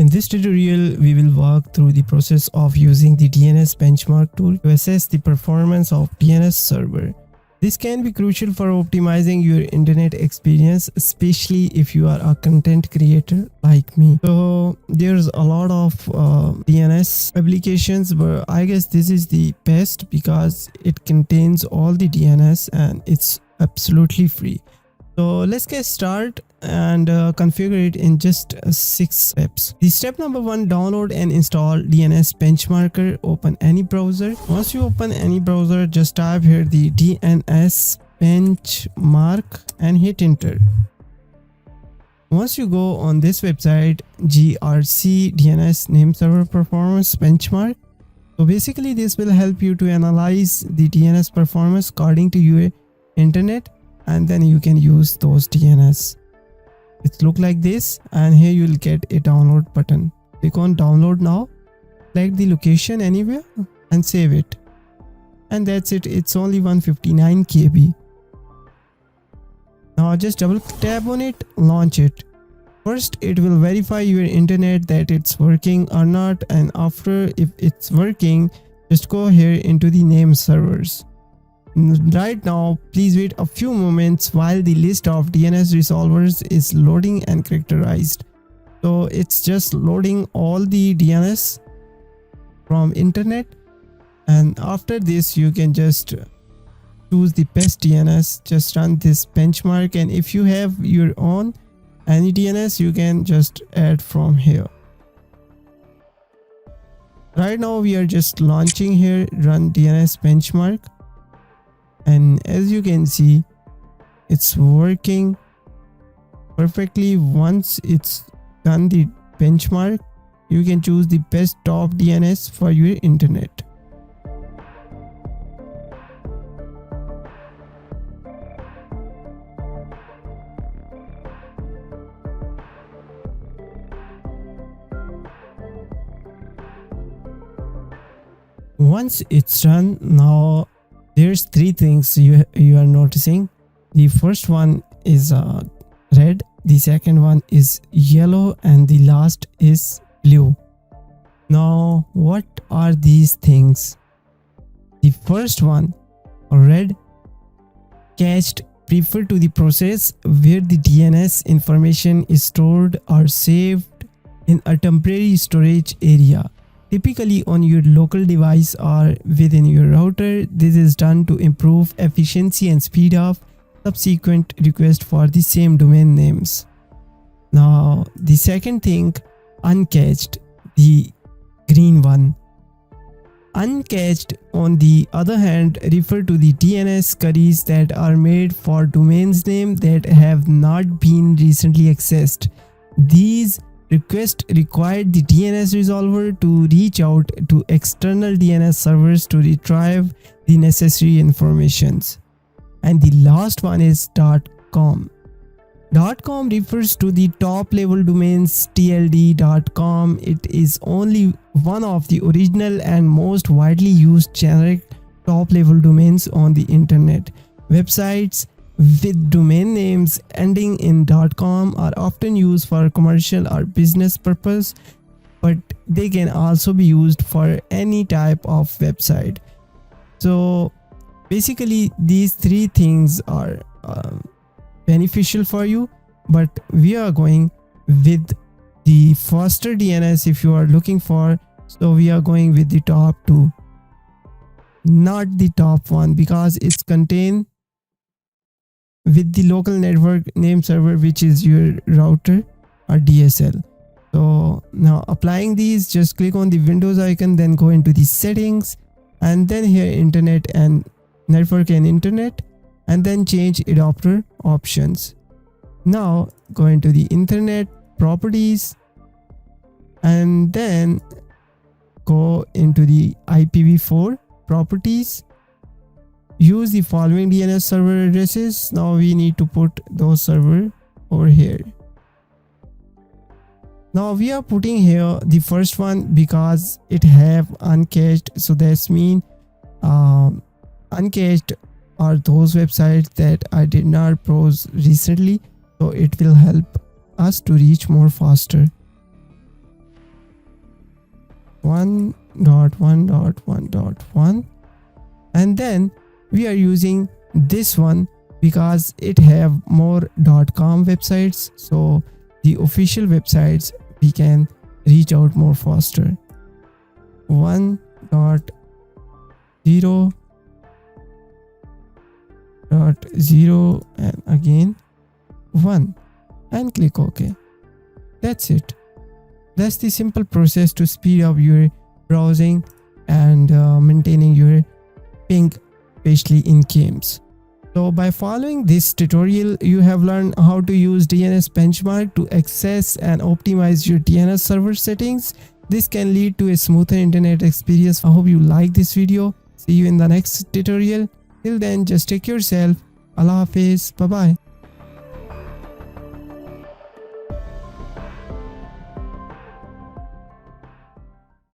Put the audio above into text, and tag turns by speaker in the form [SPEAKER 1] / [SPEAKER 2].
[SPEAKER 1] In this tutorial, we will walk through the process of using the DNS Benchmark tool to assess the performance of DNS server. This can be crucial for optimizing your internet experience, especially if you are a content creator like me. So there's a lot of DNS applications, but I guess this is the best because it contains all the DNS and it's absolutely free. So let's get started and configure it in just 6 steps. The step number 1, download and install DNS Benchmarker. Open any browser. Once you open any browser, just type here the DNS Benchmark and hit enter. Once you go on this website, GRC DNS Nameserver Performance Benchmark. So basically this will help you to analyze the DNS performance according to your internet, and then you can use those DNS. It look like this, and here you will get a download button. Click on download now, select the location anywhere and save it, and that's it. It's only 159 KB. Now just double tap on it, launch it. First it will verify your internet that it's working or not, and after, if it's working, just go here into the Nameservers. Right now, please wait a few moments while the list of DNS resolvers is loading and characterized. So it's just loading all the DNS from internet, and after this you can just choose the best DNS. Just run this benchmark, and if you have your own any DNS, you can just add from here. Right now we are just launching here, run DNS benchmark. And as you can see, it's working perfectly. Once it's done the benchmark, you can choose the best top DNS for your internet. Once it's done, now there's 3 things you are noticing. The first one is red, the second one is yellow, and the last is blue. Now what are these things? The first one, red, cached, refer to the process where the DNS information is stored or saved in a temporary storage area, typically on your local device or within your router. This is done to improve efficiency and speed of subsequent requests for the same domain names. Now the second thing, uncached, the green one. Uncached, on the other hand, refer to the DNS queries that are made for domains name that have not been recently accessed. These request required the DNS resolver to reach out to external DNS servers to retrieve the necessary informations. And the last one is .com. .com refers to the top level domains tld.com. It is only one of the original and most widely used generic top level domains on the internet. Websites with domain names ending in .com are often used for commercial or business purpose, but they can also be used for any type of website. So basically these 3 things are beneficial for you, but we are going with the faster DNS if you are looking for. So we are going with the top 2, not the top 1, because it's contained with the local network name server, which is your router or DSL. So now applying these, just click on the Windows icon, then go into the settings, and then here internet and network and internet, and then change adapter options. Now go into the internet properties, and then go into the IPv4 properties. Use the following DNS server addresses. Now we need to put those server over here. Now we are putting here the first one because it have uncached. So that's mean uncached are those websites that I did not browse recently. So it will help us to reach more faster. 1.1.1.1, and then we are using this one because it have more .com websites, so the official websites we can reach out more faster. 1.0.0 and again 1 and click OK. That's it. That's the simple process to speed up your browsing and maintaining your ping, especially in games. So by following this tutorial, you have learned how to use DNS Benchmark to access and optimize your DNS server settings. This can lead to a smoother internet experience. I hope you like this video. See you in the next tutorial. Till then, just take yourself. Allah Hafiz. Bye bye.